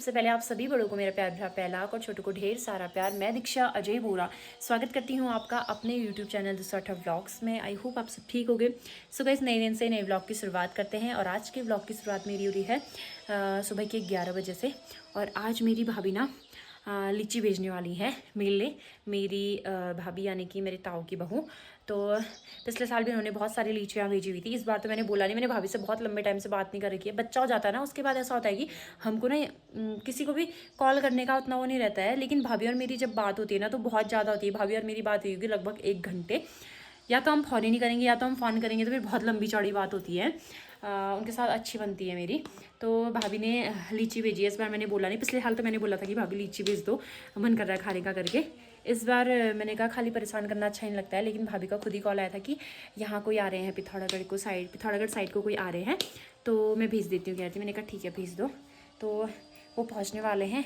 सबसे पहले आप सभी बड़ों को मेरा प्यार भरा पहलाक और छोटों को ढेर सारा प्यार। मैं दीक्षा अजय बोरा स्वागत करती हूँ आपका अपने YouTube चैनल दुसाठा व्लॉग्स में। आई होप आप सब ठीक होगे। सुबह इस नए दिन से नए व्लॉग की शुरुआत करते हैं और आज के व्लॉग की शुरुआत मेरी हो रही है सुबह के 11 बजे से। और आज मेरी भाभी ना लीची भेजने वाली है मेले। मेरी भाभी यानी कि मेरे ताऊ की बहू। तो पिछले साल भी उन्होंने बहुत सारी लीचियाँ भेजी हुई थी। इस बार तो मैंने बोला नहीं, मैंने भाभी से बहुत लंबे टाइम से बात नहीं कर रखी है। बच्चा हो जाता है ना, उसके बाद ऐसा होता है कि हमको ना किसी को भी कॉल करने का उतना वो नहीं रहता है। लेकिन भाभी और मेरी जब बात होती है ना तो बहुत ज़्यादा होती है। भाभी और मेरी बात हुई होगी लगभग 1 घंटे। या तो हम फ़ोन ही नहीं करेंगे या तो हम फ़ोन करेंगे तो फिर बहुत लंबी चौड़ी बात होती है। उनके साथ अच्छी बनती है मेरी। तो भाभी ने लीची भेजी है। इस बार मैंने बोला नहीं, पिछले साल तो मैंने बोला था कि भाभी लीची भेज दो, मन कर रहा है खाने का करके। इस बार मैंने कहा खाली परेशान करना अच्छा नहीं लगता है। लेकिन भाभी का खुद ही कॉल आया था कि यहाँ कोई आ रहे हैं पिथौरागढ़ साइड को कोई आ रहे हैं तो मैं भेज देती हूँ कह रही थी। मैंने कहा ठीक है भेज दो। तो वो पहुँचने वाले हैं।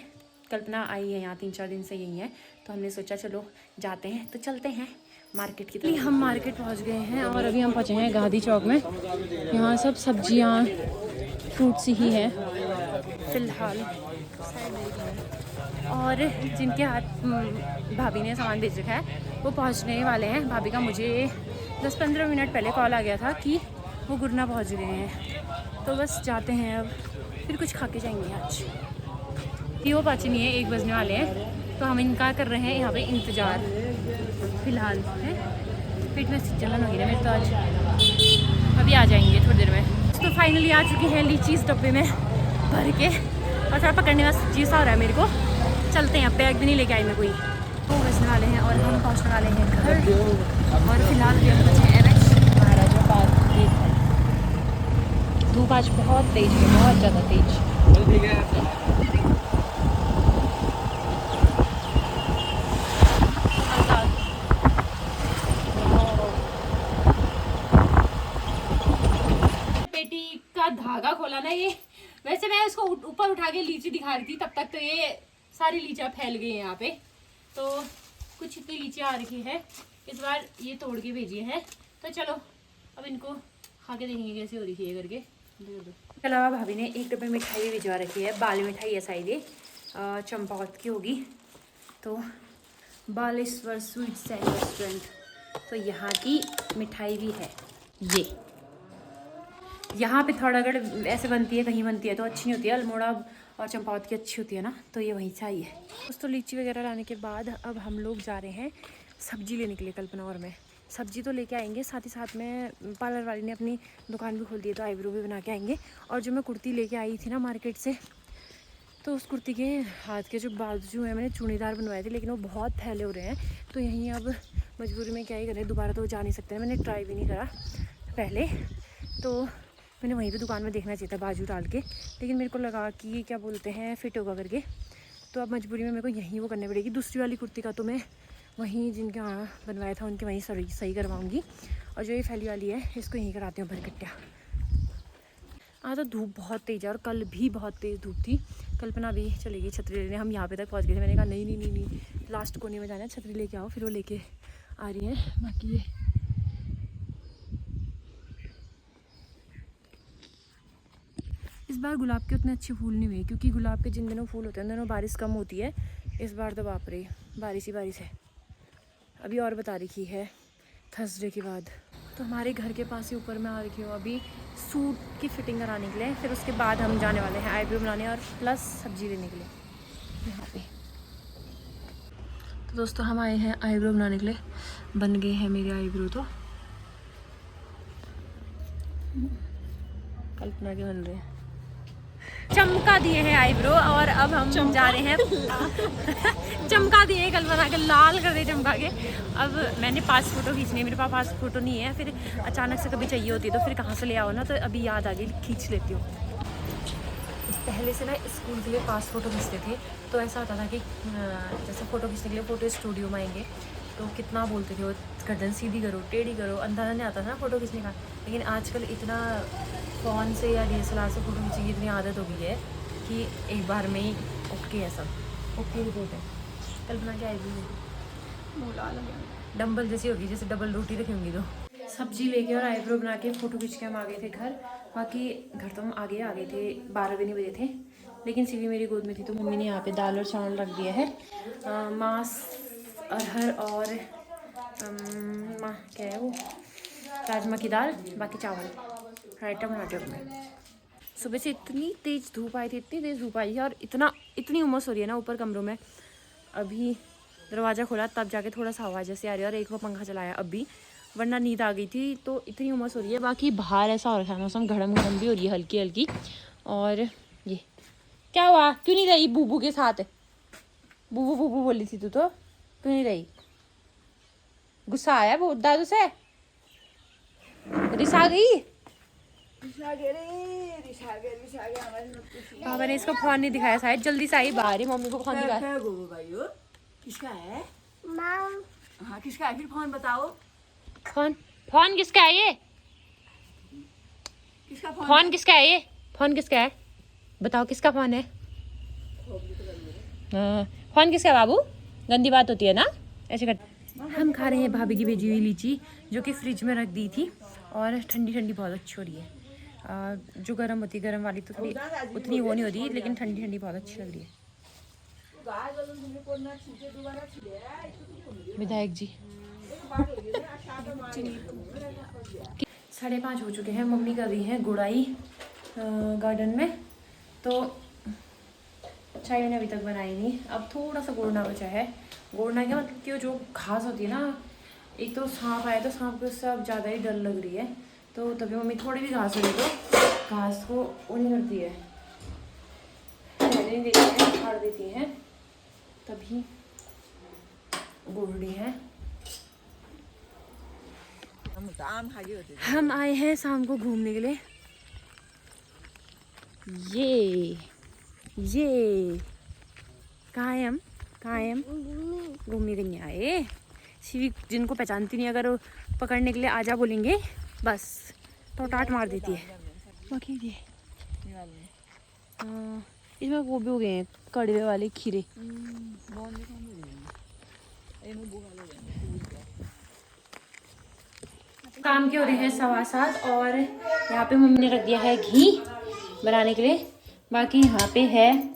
कल्पना आई है यहाँ 3-4 दिन से यही है। तो हमने सोचा चलो जाते हैं, तो चलते हैं मार्केट की तरफ। हम मार्केट पहुँच गए हैं और अभी हम पहुँचे हैं गांधी चौक में। यहाँ सब सब्जियाँ फ्रूट्स ही हैं फ़िलहाल। और जिनके हाथ भाभी ने सामान भेज रखा है वो पहुंचने वाले हैं। भाभी का मुझे 10-15 मिनट पहले कॉल आ गया था कि वो गुरना पहुंच गए हैं। तो बस जाते हैं अब, फिर कुछ खा के जाएंगे। आज वो पाची नहीं है, 1 बजने वाले हैं। तो हम इनका कर रहे हैं यहाँ पे इंतज़ार फ़िलहाल है। पेट में जलन हो गई है मेरे तो आज। अभी आ जाएंगे थोड़ी देर में। तो फाइनली आ चुकी हैं लीची इस डब्बे में भर के। और थोड़ा पकड़ने का चीज़ हो रहा है मेरे को। चलते हैं, अब बैग भी नहीं लेके आई मैं कोई। 2 बजने वाले हैं और हम पहुंचने वाले हैं घर। और फिलहाल हम बचे NH महाराजा पार्क के। धूप आज बहुत तेज है, बहुत ज़्यादा तेज। पेटी का धागा खोला ना ये। वैसे मैं उसको ऊपर उठा के लीची दिखा रही थी, तब तक तो ये सारी लीचियाँ फैल गई हैं यहाँ पे। तो कुछ इतनी लीचियाँ आ रखी है इस बार, ये तोड़ के भेजी है। तो चलो अब इनको खा के देखेंगे कैसे हो रही है करके। इसके अलावा भाभी ने एक डब्बे मिठाई भी भिजवा रखी है। बाल मिठाई है शायद ये, चंपावत की होगी। तो बालेश्वर स्वीट्स एंड रेस्टोरेंट, तो यहाँ की मिठाई भी है ये। यहाँ पिथौरागढ़ ऐसे बनती है, कहीं बनती है तो अच्छी नहीं होती है। अल्मोड़ा और चंपावत की अच्छी होती है ना, तो ये वहीं से आई है। दोस्तों लीची वगैरह लाने के बाद अब हम लोग जा रहे हैं सब्जी लेने के लिए। कल्पना और मैं सब्जी तो लेके आएंगे, साथ ही साथ में पार्लर वाली ने अपनी दुकान भी खोल दी है तो आईब्रो भी बना के आएंगे। और जो मैं कुर्ती लेके आई थी ना मार्केट से, तो उस कुर्ती के हाथ के जो बाजू हैं मैंने चूड़ीदार बनवाए थे, लेकिन वो बहुत फैले हो रहे हैं। तो यहीं अब मजबूरी में क्या ही करें, दोबारा तो जा नहीं सकते। मैंने ट्राई भी नहीं करा पहले, तो मैंने वहीं पे दुकान में देखना चाहिए था बाजू डाल के। लेकिन मेरे को लगा कि ये क्या बोलते हैं फिट होगा करके। तो अब मजबूरी में मेरे को यहीं वो करनी पड़ेगी। दूसरी वाली कुर्ती का तो मैं वहीं जिनके वहाँ बनवाया था उनके वहीं सही करवाऊँगी। और जो ये फैली वाली है इसको यहीं कराती हूँ भरकट्टिया। आज तो धूप बहुत तेज़ है और कल भी बहुत तेज़ धूप थी। कल्पना भी चलेगी छतरी लेने। हम यहाँ पे तक पहुँच गए थे। मैंने कहा नहीं लास्ट कोने में जाना है, छतरी लेके आओ। फिर वो लेके आ रही है। बाकी ये इस बार गुलाब के उतने अच्छे फूल नहीं हुए, क्योंकि गुलाब के जिन दिनों फूल होते हैं उन दिनों बारिश कम होती है। इस बार तो बाप रे बारिश ही बारिश है। अभी और बता रखी है थर्सडे के बाद। तो हमारे घर के पास ही ऊपर मैं आ रखी हूँ अभी सूट की फिटिंग कराने के लिए। फिर उसके बाद हम जाने वाले हैं आईब्रो बनाने और प्लस सब्जी लेने के लिए यहाँ पे। तो दोस्तों हम आए हैं आईब्रो बनाने के लिए। बन गए हैं मेरे आईब्रो। तो कल्पना के बन रहे हैं, चमका दिए हैं आईब्रो। और अब हम जा रहे हैं चमका दिए हैं, कल्पना के लाल कर दिए चमका के। अब मैंने 5 फ़ोटो खींचनी है, मेरे पास 5 फ़ोटो नहीं है। फिर अचानक से कभी चाहिए होती है तो फिर कहाँ से ले आओ ना, तो अभी याद आ गई खींच लेती हूँ। पहले से ना स्कूल के लिए 5 फ़ोटो खींचते थे तो ऐसा होता था कि जैसे फ़ोटो खींचने के लिए फ़ोटो स्टूडियो में आएंगे तो कितना बोलते थे वो गर्दन सीधी करो टेढ़ी करो, अंदाज़ा नहीं आता था ना फ़ोटो खींचने का। लेकिन आजकल इतना फ़ोन से या DSLR से फ़ोटो खींचने की इतनी आदत हो गई है कि एक बार में ही ओके है, सब ओके रिपोर्ट है। कल्पना क्या आएगी डम्बल जैसी होगी, जैसे डबल रोटी रखी होंगी। तो सब्जी लेके और आईब्रो बना के फ़ोटो खींच के हम आ गए थे घर। बाकी घर तो हम आ गए थे 12 भी नहीं बजे थे। लेकिन सीवी मेरी गोद में थी तो मम्मी ने यहाँ पे दाल और चावल रख दिया है। मांस, अरहर और क्या है वो, राजमा की दाल, बाकी चावल, रायता बनाते हैं मैं। सुबह से इतनी तेज़ धूप आई थी, इतनी तेज़ धूप आई थी और इतनी उमस हो रही है ना ऊपर कमरों में। अभी दरवाज़ा खोला तब जाके थोड़ा सा हवा जैसे आ रही है और एक वो पंखा चलाया अभी, वरना नींद आ गई थी। तो इतनी उमस हो रही है। बाकी बाहर ऐसा हो रखा है मौसम, घड़म घड़म भी हो रही है हल्की हल्की। और ये क्या हुआ, क्यों नहीं रही बूबू के साथ? बूबू बूबू बोली थी तू, तो क्यों नहीं रही? गुस्सा आया वो दादू से? रिसा गई? पापा ने इसको फोन नहीं दिखाया शायद, जल्दी से आई बाहर ही, मम्मी को फोन दिखाया। किसका है? हाँ किसका है? फिर फोन बताओ। फोन किसका है ये? किसका फोन किसका है ये? फोन किसका है बताओ, किसका फोन है? फोन किसका है बाबू? गंदी बात होती है ना ऐसे कर। हम खा रहे हैं भाभी की भेजी हुई लीची, जो कि फ्रिज में रख दी थी और ठंडी ठंडी बहुत अच्छी हो रही है। जो गर्म होती है, गर्म वाली तो थोड़ी उतनी वो नहीं होती, लेकिन ठंडी ठंडी बहुत अच्छी लग रही है। विधायक जी 5:30 हो चुके हैं। मम्मी कर रही है गुड़ाई गार्डन में, तो चाय मैंने अभी तक बनाई नहीं। अब थोड़ा सा गोड़ना बचा है। गोड़ना क्या मतलब कि जो घास होती है ना, एक तो सांप आया तो सांप को उससे अब ज़्यादा ही डर लग रही है, तो तभी मम्मी थोड़ी भी घास होगी तो घास को वो नहीं करती है, नहीं देती है, छाड़ देती है, तभी गोड़ रही है। हम आए हैं शाम को घूमने के लिए। ये कहाँ है? हम कहाँ है? हम घूमने के लिए आए। शिवी जिनको पहचानती नहीं, अगर पकड़ने के लिए आजा बोलेंगे बस तो टाट मार देती है। बाकी ये इसमें वो भी हो गए हैं कड़वे वाले खीरे। काम के हो रहे हैं 7:15 और यहाँ पे मम्मी ने रख दिया है घी बनाने के लिए। बाकी यहाँ पे है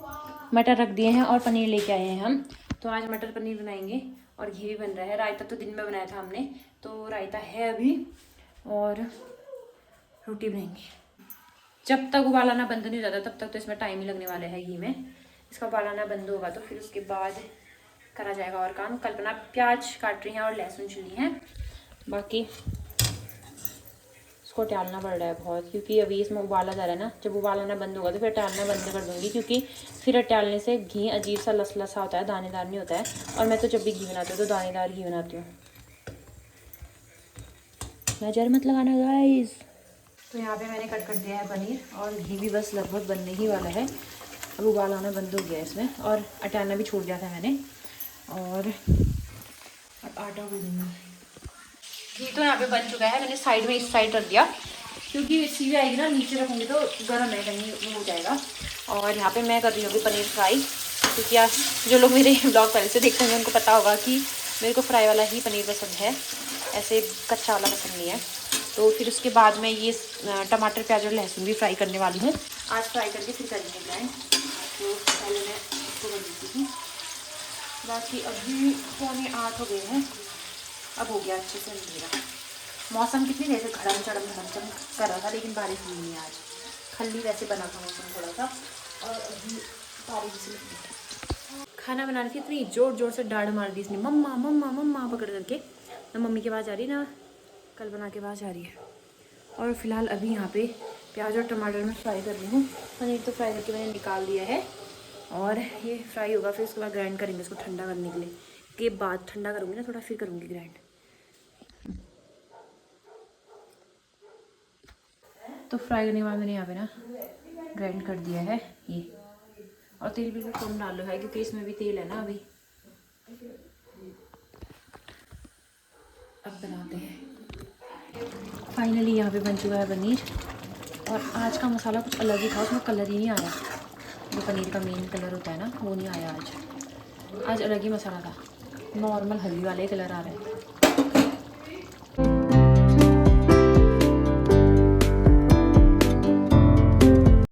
मटर रख दिए हैं और पनीर लेके आए हैं हम, तो आज मटर पनीर बनाएंगे और घी भी बन रहा है। रायता तो दिन में बनाया था हमने, तो रायता है अभी, और रोटी बनाएंगे। जब तक उबाल आना बंद नहीं हो जाता तब तक तो इसमें टाइम ही लगने वाला है घी में। इसका उबाल आना बंद होगा तो फिर उसके बाद करा जाएगा और काम। कल्पना प्याज काट रही हैं और लहसुन छिली हैं। बाकी इसको टालना पड़ रहा है बहुत, क्योंकि अभी इसमें उबाला जा रहा है ना, जब उबाल आना बंद होगा तो फिर टालना बंद कर दूंगी, क्योंकि फिर टालने से घी अजीब सा लसलसा होता है, दानेदार नहीं होता है। और मैं तो जब भी घी बनाती हूँ तो दानेदार घी बनाती हूँ। नजर मत लगाना गाइस। तो यहाँ पे मैंने कट कर दिया है पनीर और घी भी बस लगभग बनने ही वाला है। अब उबाल आना बंद हो गया है इसमें, और अटाना भी छोड़ दिया था मैंने, और अब आटा गूंदूंगी। घी तो यहाँ पे बन चुका है, मैंने साइड में इस साइड रख दिया, क्योंकि सीवी आएगी ना नीचे रखूँगी तो गर्म है, कहीं वो हो जाएगा। और यहाँ पे मैं कर रही हूँ पनीर फ्राई, क्योंकि जो लोग मेरे ब्लॉग पहले से देखते हैं उनको पता होगा कि मेरे को फ्राई वाला ही पनीर पसंद है, ऐसे कच्चा वाला पसंद नहीं है। तो फिर उसके बाद मैं ये टमाटर प्याज और लहसुन भी फ्राई करने वाली हूँ। आज फ्राई करके फिर करेंगे ग्राइंड, तो पहले मैं इसको कर देती थी। बाकी अभी 7:45 हो गए हैं, अब हो गया अच्छे से अंधेरा। मौसम कितनी देर से घड़म चढ़म कर रहा था, लेकिन बारिश हुई नहीं आज। खल्ली वैसे बना था मौसम थोड़ा सा, और अभी बारिश से लगी। खाना बनाने की इतनी जोर जोर से डाढ़ मार दी इसने, मम्मा मम्मा मम्मा पकड़ करके। ना मम्मी के पास जा रही ना कल्पना के पास जा रही है। और फिलहाल अभी यहाँ पे प्याज और टमाटर में फ्राई कर रही हूँ। पनीर तो फ्राई करके मैंने निकाल दिया है, और ये फ्राई होगा, फिर उसके बाद ग्राइंड करेंगे इसको ठंडा करने के लिए। के बाद ठंडा करूँगी ना थोड़ा, फिर करूँगी ग्राइंड। तो फ्राई करने के बाद मैंने यहाँ पे ना ग्राइंड कर दिया है ये, और तेल बिल्कुल कम डालो है, क्योंकि इसमें भी तेल है ना अभी। अब बनाते हैं। फाइनली यहाँ पे बन चुका है पनीर, और आज का मसाला कुछ अलग ही था, उसमें कलर ही नहीं आया। जो पनीर का मेन कलर होता है ना, वो नहीं आया आज अलग ही मसाला था, नॉर्मल हल्दी वाले कलर आ रहे हैं।